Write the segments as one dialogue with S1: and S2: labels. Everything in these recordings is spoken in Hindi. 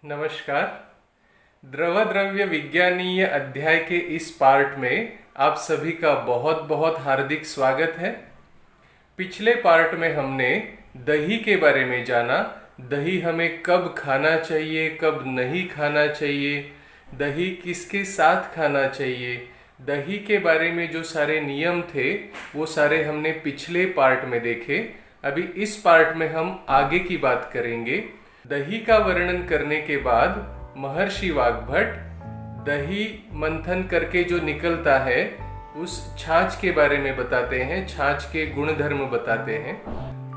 S1: नमस्कार। द्रव द्रव्य विज्ञानीय अध्याय के इस पार्ट में आप सभी का बहुत बहुत हार्दिक स्वागत है। पिछले पार्ट में हमने दही के बारे में जाना। दही हमें कब खाना चाहिए, कब नहीं खाना चाहिए, दही किसके साथ खाना चाहिए, दही के बारे में जो सारे नियम थे वो सारे हमने पिछले पार्ट में देखे। अभी इस पार्ट में हम आगे की बात करेंगे। दही का वर्णन करने के बाद महर्षि वाग्भट दही मंथन करके जो निकलता है उस छाछ के बारे में बताते हैं, छाछ के गुणधर्म बताते हैं।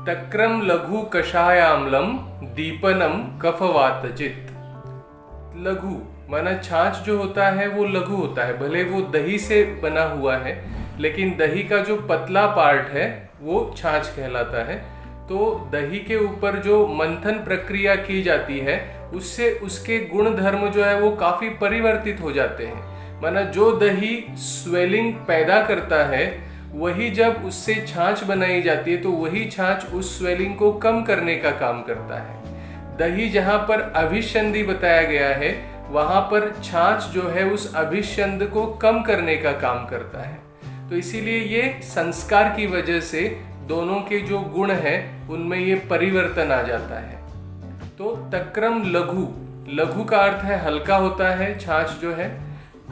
S1: तक्रम लघु कषायाम्लम दीपनम कफवातजित। लघु माना छाछ जो होता है वो लघु होता है, भले वो दही से बना हुआ है लेकिन दही का जो पतला पार्ट है वो छाछ कहलाता है। तो दही के ऊपर जो मंथन प्रक्रिया की जाती है उससे उसके गुण धर्म जो है वो काफी परिवर्तित हो जाते हैं। माना जो दही स्वेलिंग पैदा करता है वही जब उससे छाछ बनाई जाती है तो वही छाछ उस स्वेलिंग को कम करने का काम करता है। दही जहाँ पर अभिसंधि बताया गया है वहां पर छाछ जो है उस अभिसंध को कम करने का काम करता है। तो इसीलिए ये संस्कार की वजह से दोनों के जो गुण हैं उनमें ये परिवर्तन आ जाता है। तो तक्रम लघु, लघु का अर्थ है हल्का होता है छाछ जो है।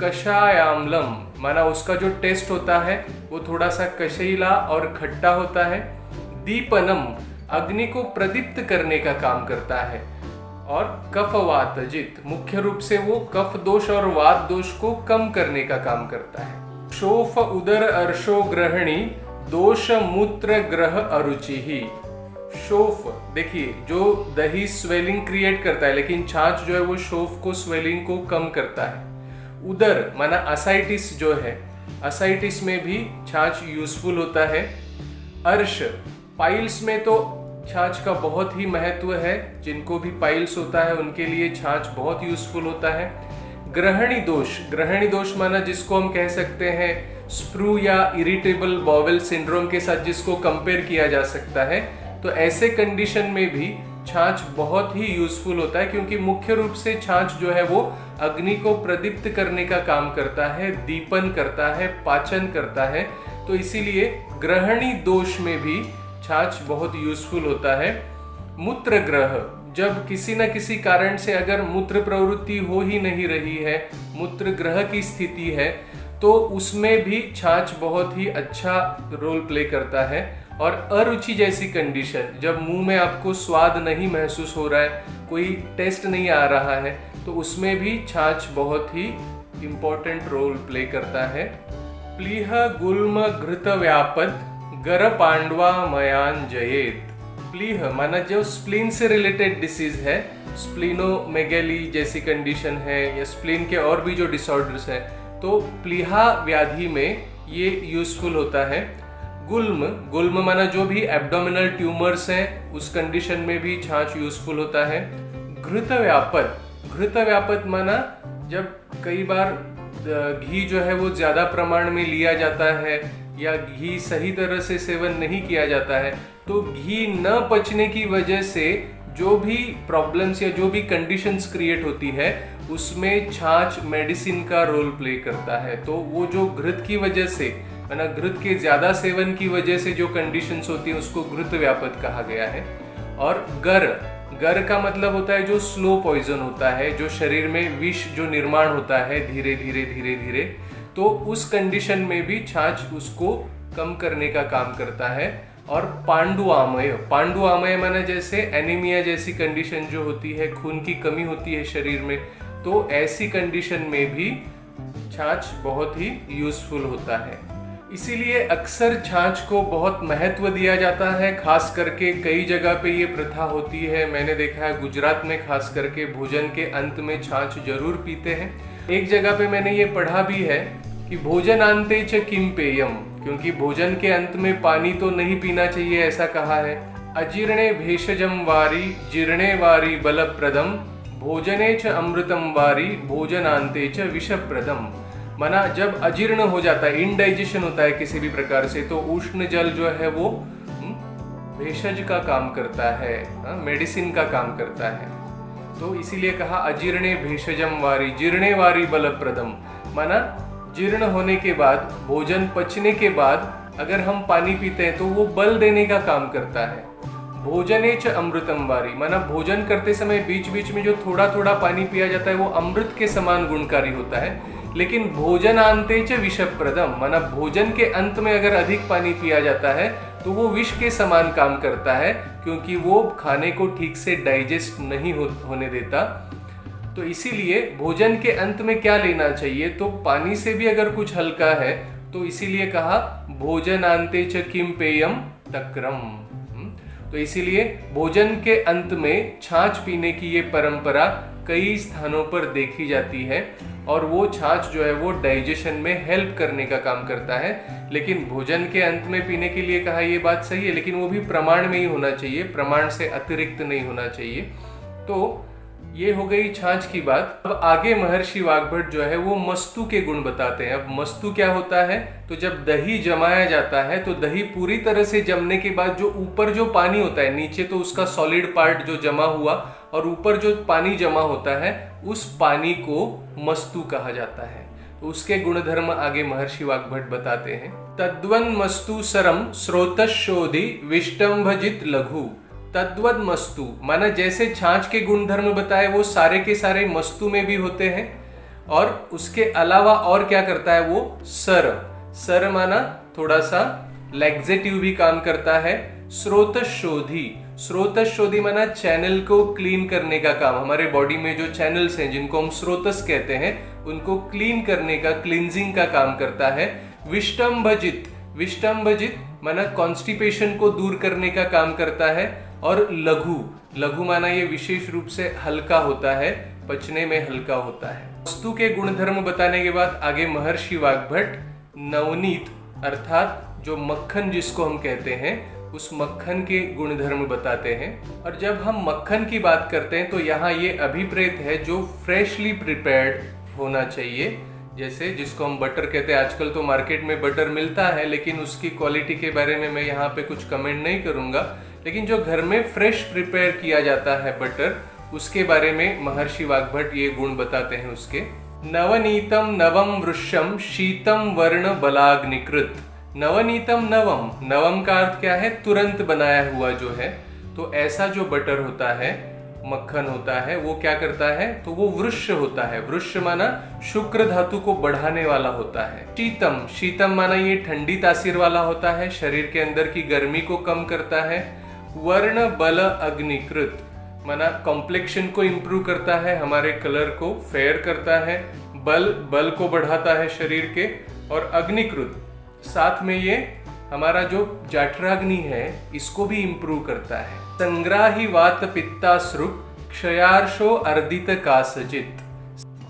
S1: कषायाम्लम माना उसका जो टेस्ट होता है वो थोड़ा सा कशीला और खट्टा होता है। दीपनम अग्नि को प्रदीप्त करने का काम करता है। और कफवातजित मुख्य रूप से वो कफ दोष और वात दोष को कम करने का काम करता है। शोफ उदर अर्शो ग्रहणी दोष मूत्र ग्रह अरुचि ही। शोफ देखिए जो दही स्वेलिंग क्रिएट करता है लेकिन छाछ जो है वो शोफ को स्वेलिंग को कम करता है। उदर माना असाइटिस जो है, असाइटिस में भी छाछ यूजफुल होता है। अर्श पाइल्स में तो छाछ का बहुत ही महत्व है, जिनको भी पाइल्स होता है उनके लिए छाछ बहुत यूजफुल होता है। ग्रहणी दोष, ग्रहणी दोष माना जिसको हम कह सकते हैं स्प्रू या इरिटेबल बॉवेल सिंड्रोम के साथ जिसको कंपेयर किया जा सकता है। तो ऐसे कंडीशन में भी छाछ बहुत ही यूजफुल होता है क्योंकि मुख्य रूप से छाछ जो है वो अग्नि को प्रदीप्त करने का काम करता है, दीपन करता है, पाचन करता है। तो इसीलिए ग्रहणी दोष में भी छाछ बहुत यूजफुल होता है। मूत्र ग्रह, जब किसी न किसी कारण से अगर मूत्र प्रवृत्ति हो ही नहीं रही है, मूत्र ग्रह की स्थिति है, तो उसमें भी छाछ बहुत ही अच्छा रोल प्ले करता है। और अरुचि जैसी कंडीशन, जब मुंह में आपको स्वाद नहीं महसूस हो रहा है, कोई टेस्ट नहीं आ रहा है, तो उसमें भी छाछ बहुत ही इंपॉर्टेंट रोल प्ले करता है। प्लीह गुल्म घृत व्यापद गर पांडवा मयान जयेत। प्लीह माना जो स्प्लीन से रिलेटेड डिसीज है, स्प्लीनोमेगेली जैसी कंडीशन है या स्प्लीन के और भी जो डिसऑर्डर्स है, तो प्लीहा व्याधि में ये यूजफुल होता है। गुल्म, गुल्म माना जो भी एब्डोमिनल ट्यूमर्स हैं उस कंडीशन में भी छाछ यूजफुल होता है। घृत व्यापद, घृत व्यापद माना जब कई बार घी जो है वो ज्यादा प्रमाण में लिया जाता है या घी सही तरह से सेवन नहीं किया जाता है, तो घी न पचने की वजह से जो भी प्रॉब्लम्स या जो भी कंडीशंस क्रिएट होती है उसमें छाछ मेडिसिन का रोल प्ले करता है। तो वो जो घृत की वजह से माना घृत के ज्यादा सेवन की वजह से जो कंडीशंस होती है उसको घृत व्यापद कहा गया है। और गर, गर का मतलब होता है जो स्लो पॉइजन होता है, जो शरीर में विष जो निर्माण होता है धीरे धीरे धीरे धीरे, तो उस कंडीशन में भी छाछ उसको कम करने का काम करता है। और पांडुआमय, पांडुआमय माना जैसे एनीमिया जैसी कंडीशन जो होती है, खून की कमी होती है शरीर में, तो ऐसी कंडीशन में भी छाछ बहुत ही यूजफुल होता है। इसीलिए अक्सर छाछ को बहुत महत्व दिया जाता है, खास करके कई जगह पे ये प्रथा होती है। मैंने देखा है गुजरात में खास करके भोजन के अंत में छाछ जरूर पीते हैं। एक जगह पे मैंने ये पढ़ा भी है कि भोजनान्ते च किम पेयम, क्योंकि भोजन के अंत में पानी तो नहीं पीना चाहिए ऐसा कहा है। अजीर्णे भेषजम वारी जीर्णे वारी बलप्रदम भोजने च अमृतम वारी भोजनान्ते च विषप्रदम। माना जब अजीर्ण हो जाता है, इनडाइजेशन होता है किसी भी प्रकार से, तो उष्ण जल जो है वो भेषज का काम करता है, मेडिसिन का काम करता है। तो इसीलिए कहा अजीर्णे भेषजम वारी, जीर्णे वारी बलप्रदम, माना जीर्ण होने के बाद, भोजन पचने के बाद अगर हम पानी पीते हैं तो वो बल देने का काम करता है। भोजने च अमृतम वारी, माना भोजन करते समय बीच बीच में जो थोड़ा थोड़ा पानी पिया जाता है वो अमृत के समान गुणकारी होता है। लेकिन भोजनांते च विषप्रदम, माना भोजन के अंत में अगर अधिक पानी पिया जाता है तो वो विष के समान काम करता है, क्योंकि वो खाने को ठीक से डाइजेस्ट नहीं होने देता। तो इसीलिए भोजन के अंत में क्या लेना चाहिए, तो पानी से भी अगर कुछ हल्का है तो इसीलिए कहा भोजनांते च किम पेयम तक्रम। तो इसीलिए भोजन के अंत में छाछ पीने की ये परंपरा कई स्थानों पर देखी जाती है, और वो छाछ जो है वो डाइजेशन में हेल्प करने का काम करता है। लेकिन भोजन के अंत में पीने के लिए कहा, ये बात सही है, लेकिन वो भी प्रमाण में ही होना चाहिए, प्रमाण से अतिरिक्त नहीं होना चाहिए। तो ये हो गई छाछ की बात। अब आगे महर्षि वाग्भट जो है वो मस्तु के गुण बताते हैं। अब मस्तु क्या होता है, तो जब दही जमाया जाता है तो दही पूरी तरह से जमने के बाद जो ऊपर जो पानी होता है, नीचे तो उसका सॉलिड पार्ट जो जमा हुआ और ऊपर जो पानी जमा होता है उस पानी को मस्तु कहा जाता है। तो उसके गुणधर्म आगे महर्षि वाग्भट बताते हैं। तद्वन मस्तु सरम स्रोतशोधि विष्टंभजित लघु। तद्वद मस्तु माना जैसे छाछ के गुणधर्म बताए वो सारे के सारे मस्तु में भी होते हैं, और उसके अलावा और क्या करता है वो सर माना थोड़ा सा लैक्सेटिव भी काम करता है। स्रोतशोधि माना चैनल को क्लीन करने का काम, हमारे बॉडी में जो चैनल्स हैं जिनको हम स्रोतस कहते हैं उनको क्लीन करने का, क्लींजिंग का काम करता है। विष्टंभजित माना कॉन्स्टिपेशन को दूर करने का काम करता है। और लघु माना ये विशेष रूप से हल्का होता है, पचने में हल्का होता है। वस्तु के गुणधर्म बताने के बाद आगे महर्षि वाग्भट नवनीत अर्थात जो मक्खन जिसको हम कहते हैं उस मक्खन के गुणधर्म बताते हैं। और जब हम मक्खन की बात करते हैं तो यहाँ ये अभिप्रेत है जो फ्रेशली प्रिपेयर्ड होना चाहिए, जैसे जिसको हम बटर कहते हैं। आजकल तो मार्केट में बटर मिलता है, लेकिन उसकी क्वालिटी के बारे में मैं यहाँ पे कुछ कमेंट नहीं करूँगा, लेकिन जो घर में फ्रेश प्रिपेयर किया जाता है बटर, उसके बारे में महर्षि वाग्भट ये गुण बताते हैं उसके। नवनीतम नवम वृक्षम शीतम वर्ण बलाग्निकृत। नवनीतम नवम का अर्थ क्या है, तुरंत बनाया हुआ जो है। तो ऐसा जो बटर होता है, मक्खन होता है, वो क्या करता है, तो वो वृक्ष होता है। वृक्ष माना शुक्र धातु को बढ़ाने वाला होता है। शीतम माना ये ठंडी तासीर वाला होता है, शरीर के अंदर की गर्मी को कम करता है। वर्ण बल अग्निकृत माना कॉम्प्लेक्शन को इंप्रूव करता है, हमारे कलर को फेयर करता है। बल को बढ़ाता है शरीर के। और अग्निकृत साथ में ये हमारा जो जाठराग्नि है इसको भी इंप्रूव करता है। संग्राही वात पित्ताश्रुक क्षयार्षो अर्दित कासजित।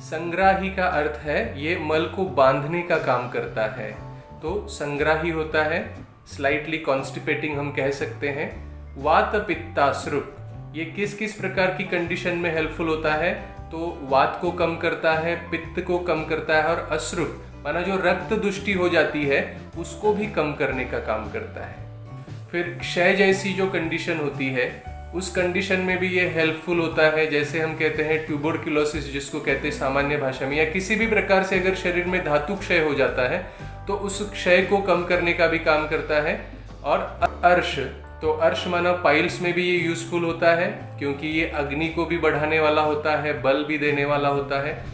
S1: संग्राही का अर्थ है ये मल को बांधने का काम करता है, तो संग्राही होता है, स्लाइटली कॉन्स्टिपेटिंग हम कह सकते हैं। वात पित्ताश्रुक ये किस किस प्रकार की कंडीशन में हेल्पफुल होता है, तो वात को कम करता है, पित्त को कम करता है, और अश्रुक माना जो रक्त दुष्टि हो जाती है उसको भी कम करने का काम करता है। फिर क्षय जैसी जो कंडीशन होती है उस कंडीशन में भी ये हेल्पफुल होता है। जैसे हम कहते हैं ट्यूबरक्लोसिस जिसको कहते हैं सामान्य भाषा में, या किसी भी प्रकार से अगर शरीर में धातु क्षय हो जाता है तो उस क्षय को कम करने का भी काम करता है। और अर्श, तो अर्श माना पाइल्स में भी ये यूजफुल होता है, क्योंकि ये अग्नि को भी बढ़ाने वाला होता है, बल भी देने वाला होता है।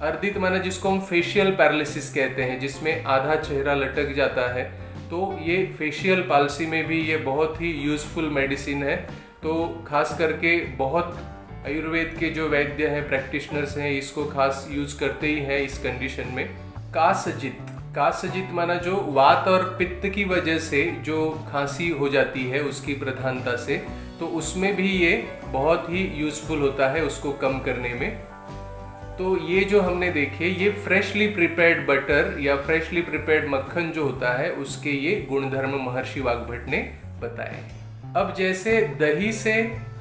S1: अर्दित माना जिसको हम फेशियल पैरालिसिस कहते हैं, जिसमें आधा चेहरा लटक जाता है, तो ये फेशियल पाल्सी में भी ये बहुत ही यूजफुल मेडिसिन है। तो खास करके बहुत आयुर्वेद के जो वैद्य हैं, प्रैक्टिशनर्स हैं, इसको खास यूज करते ही हैं इस कंडीशन में। कासजित माना जो वात और पित्त की वजह से जो खांसी हो जाती है उसकी प्रधानता से, तो उसमें भी ये बहुत ही यूजफुल होता है उसको कम करने में। तो ये जो हमने देखे ये फ्रेशली प्रिपेयर्ड बटर या फ्रेशली प्रिपेयर्ड मक्खन जो होता है उसके ये गुणधर्म महर्षि वाग्भट ने बताए। अब जैसे दही से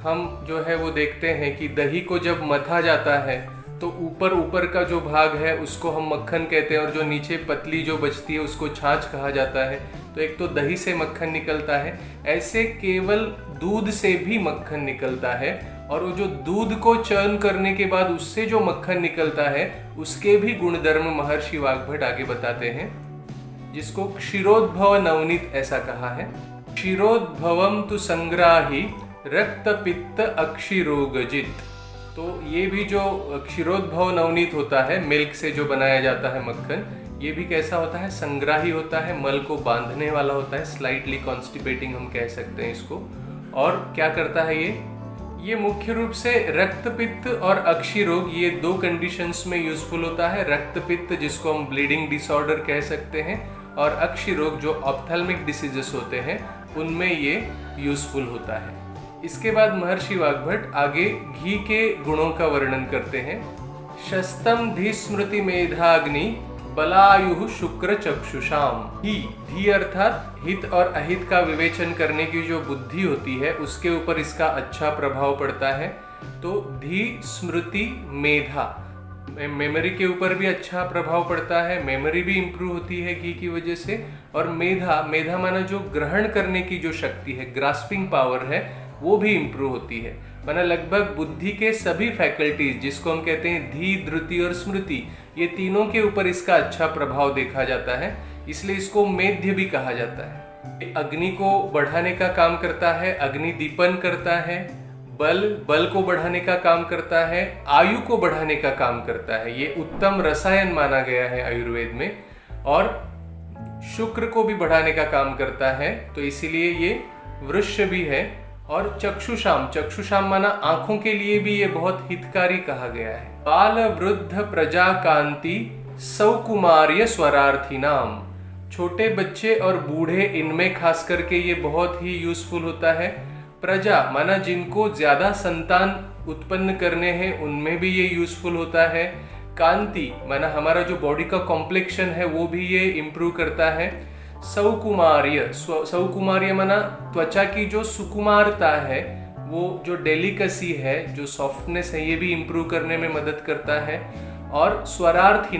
S1: हम जो है वो देखते हैं कि दही को जब मथा जाता है तो ऊपर का जो भाग है उसको हम मक्खन कहते हैं, और जो नीचे पतली जो बचती है उसको छाछ कहा जाता है। तो एक तो दही से मक्खन निकलता है, ऐसे केवल दूध से भी मक्खन निकलता है। और वो जो दूध को चर्न करने के बाद उससे जो मक्खन निकलता है उसके भी गुणधर्म महर्षि वाग्भट आगे बताते हैं, जिसको क्षीरोद्भव नवनीत ऐसा कहा है। क्षीरोद्भवम तु संग्राही रक्त पित्त अक्षिरोगजित। तो ये भी जो क्षीरोद्भव नवनीत होता है, मिल्क से जो बनाया जाता है मक्खन, ये भी कैसा होता है, संग्राही होता है, मल को बांधने वाला होता है, स्लाइटली कॉन्स्टिपेटिंग हम कह सकते हैं इसको। और क्या करता है ये मुख्य रूप से रक्त पित्त और अक्षी रोग, ये दो कंडीशंस में यूजफुल होता है। रक्त पित्त जिसको हम ब्लीडिंग डिसऑर्डर कह सकते हैं, और अक्षी रोग जो ऑप्थेल्मिक डिसीजेस होते हैं उनमें ये यूजफुल होता है। इसके बाद महर्षि वाग्भट आगे घी के गुणों का वर्णन करते हैं। शस्तम धी स्मृति मेधाग्नि बलायु शुक्र चक्षुषाम। धी अर्थात हित और अहित का विवेचन करने की जो बुद्धि होती है उसके ऊपर इसका अच्छा प्रभाव पड़ता है। तो धी स्मृति मेधा, मेमोरी के ऊपर भी अच्छा प्रभाव पड़ता है, मेमोरी भी इंप्रूव होती है घी की वजह से। और मेधा माना जो ग्रहण करने की जो शक्ति है, ग्रास्पिंग पावर है, वो भी इंप्रूव होती है। माना लगभग बुद्धि के सभी फैकल्टीज जिसको हम कहते हैं धी, धृति और स्मृति, ये तीनों के ऊपर इसका अच्छा प्रभाव देखा जाता है, इसलिए इसको मेध्य भी कहा जाता है। अग्नि को बढ़ाने का काम करता है, अग्नि दीपन करता है, बल को बढ़ाने का काम करता है, आयु को बढ़ाने का काम करता है। ये उत्तम रसायन माना गया है आयुर्वेद में। और शुक्र को भी बढ़ाने का काम करता है, तो इसीलिए ये वृक्ष भी है। और चक्षुषाम माना आंखों के लिए भी ये बहुत हितकारी कहा गया है। बाल वृद्ध प्रजा कांति सौकुमार्य स्वरार्थी नाम। छोटे बच्चे और बूढ़े, इनमें खास करके ये बहुत ही यूजफुल होता है। प्रजा माना जिनको ज्यादा संतान उत्पन्न करने हैं उनमें भी ये यूजफुल होता है। कांति माना हमारा जो बॉडी का कॉम्प्लेक्शन है वो भी ये इम्प्रूव करता है। सौकुमार्य माना त्वचा की जो सुकुमारता है, वो जो डेलिकेसी है, जो सॉफ्टनेस है, ये भी इम्प्रूव करने में मदद करता है। और स्वरार्थी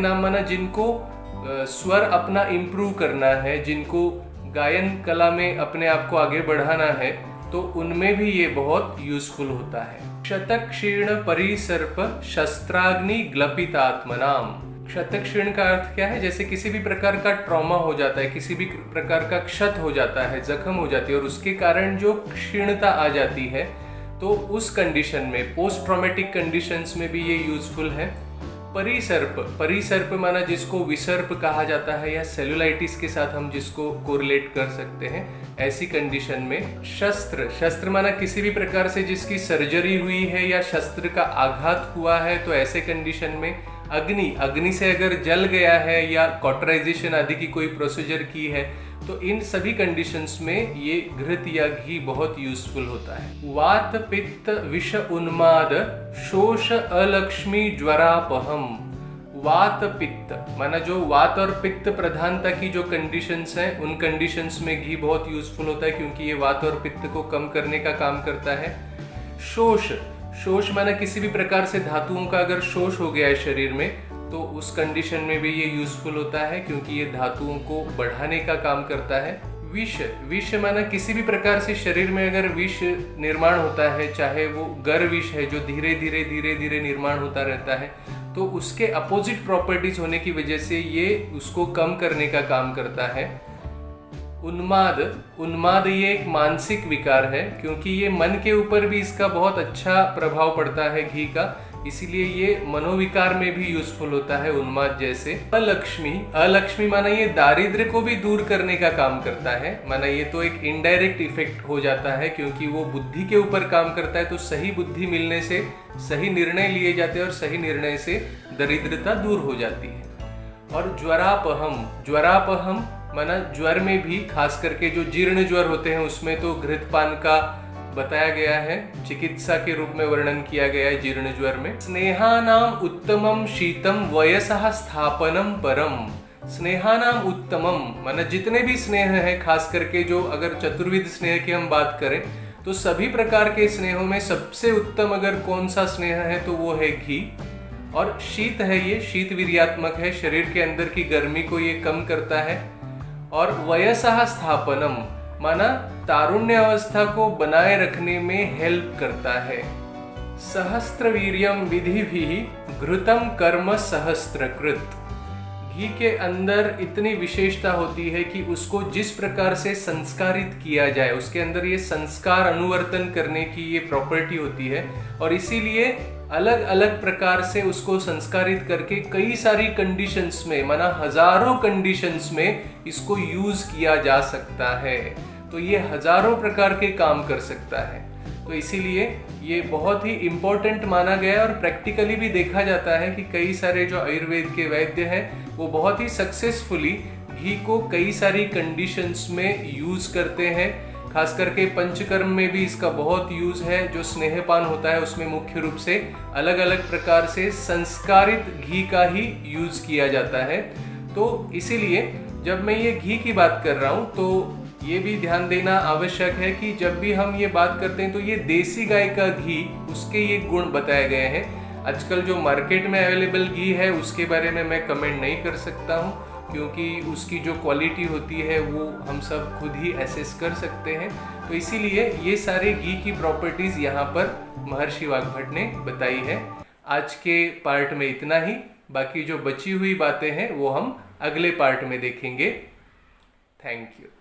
S1: नाम माना जिनको स्वर अपना इम्प्रूव करना है, जिनको गायन कला में अपने आप को आगे बढ़ाना है, तो उनमें भी ये बहुत यूजफुल होता है। क्षतक्षीर्ण परिसर्प शस्त्राग्नि ग्लपितात्मनाम। क्षतक्षीर्ण का अर्थ क्या है, जैसे किसी भी प्रकार का ट्रॉमा हो जाता है, किसी भी प्रकार का क्षत हो जाता है, जख्म हो जाती है और उसके कारण जो क्षीणता आ जाती है, तो उस कंडीशन में, पोस्ट ट्रॉमेटिक कंडीशंस में भी ये यूजफुल है। परिसर्प माना जिसको विसर्प कहा जाता है, या सेलुलाइटिस के साथ हम जिसको कोरिलेट कर सकते हैं, ऐसी कंडीशन में। शस्त्र माना किसी भी प्रकार से जिसकी सर्जरी हुई है या शस्त्र का आघात हुआ है, तो ऐसे कंडीशन में। अग्नि से अगर जल गया है या कॉटराइजेशन आदि की कोई प्रोसीजर की है, तो इन सभी कंडीशंस में ये घृत या घी बहुत यूजफुल होता है। वात पित्त विष उन्माद शोष अलक्ष्मी ज्वरापहम। वात पित्त माना जो वात और पित्त प्रधानता की जो कंडीशंस हैं, उन कंडीशंस में घी बहुत यूजफुल होता है, क्योंकि ये वात और पित्त को कम करने का काम करता है। शोष माना किसी भी प्रकार से धातुओं का अगर शोष हो गया है शरीर में, तो उस कंडीशन में भी ये यूजफुल होता है, क्योंकि ये धातुओं को बढ़ाने का काम करता है। विष माना किसी भी प्रकार से शरीर में अगर विष निर्माण होता है, चाहे वो गर विष है जो धीरे धीरे निर्माण होता रहता है, तो उसके अपोजिट प्रॉपर्टीज होने की वजह से ये उसको कम करने का काम करता है। उन्माद ये एक मानसिक विकार है, क्योंकि ये मन के ऊपर भी इसका बहुत अच्छा प्रभाव पड़ता है घी का, इसीलिए ये मनोविकार में भी यूजफुल होता है उन्माद जैसे। अलक्ष्मी माना ये दारिद्र्य को भी दूर करने का काम करता है। माना ये तो एक इनडायरेक्ट इफेक्ट हो जाता है, क्योंकि वो बुद्धि के ऊपर काम करता है, तो सही बुद्धि मिलने से सही निर्णय लिए जाते हैं और सही निर्णय से दरिद्रता दूर हो जाती है। और ज्वरापहम माना ज्वर में भी, खास करके जो जीर्ण ज्वर होते हैं उसमें तो घृतपान का बताया गया है, चिकित्सा के रूप में वर्णन किया गया है जीर्ण ज्वर में। स्नेहानाम उत्तमम शीतम वयसः स्थापनम परम। स्नेहानाम उत्तमम माना जितने भी स्नेह है, खास करके जो अगर चतुर्विध स्नेह की हम बात करें, तो सभी प्रकार के स्नेहों में सबसे उत्तम अगर कौन सा स्नेह है तो वो है घी। और शीत है, ये शीत वीर्यात्मक है, शरीर के अंदर की गर्मी को ये कम करता है। और वयसः स्थापनम माना तारुण्य अवस्था को बनाए रखने में हेल्प करता है। सहस्त्रवीर्यम विधिभिः घृतम कर्म सहस्त्रकृत। घी के अंदर इतनी विशेषता होती है कि उसको जिस प्रकार से संस्कारित किया जाए, उसके अंदर ये संस्कार अनुवर्तन करने की ये प्रॉपर्टी होती है, और इसीलिए अलग अलग प्रकार से उसको संस्कारित करके कई सारी कंडीशंस में, माना हजारों कंडीशंस में इसको यूज किया जा सकता है। तो ये हजारों प्रकार के काम कर सकता है। तो इसीलिए ये बहुत ही इम्पोर्टेंट माना गया है, और प्रैक्टिकली भी देखा जाता है कि कई सारे जो आयुर्वेद के वैद्य हैं वो बहुत ही सक्सेसफुली घी को कई सारी कंडीशंस में यूज करते हैं। खास करके पंचकर्म में भी इसका बहुत यूज है। जो स्नेहपान होता है उसमें मुख्य रूप से अलग अलग प्रकार से संस्कारित घी का ही यूज किया जाता है। तो इसीलिए जब मैं ये घी की बात कर रहा हूँ तो ये भी ध्यान देना आवश्यक है कि जब भी हम ये बात करते हैं तो ये देसी गाय का घी, उसके ये गुण बताए गए हैं। आजकल जो मार्केट में अवेलेबल घी है उसके बारे में मैं कमेंट नहीं कर सकता हूँ, क्योंकि उसकी जो क्वालिटी होती है वो हम सब खुद ही एसेस कर सकते हैं। तो इसीलिए ये सारे घी की प्रॉपर्टीज यहाँ पर महर्षि वाग्भट ने बताई है। आज के पार्ट में इतना ही, बाकी जो बची हुई बातें हैं वो हम अगले पार्ट में देखेंगे। Thank you.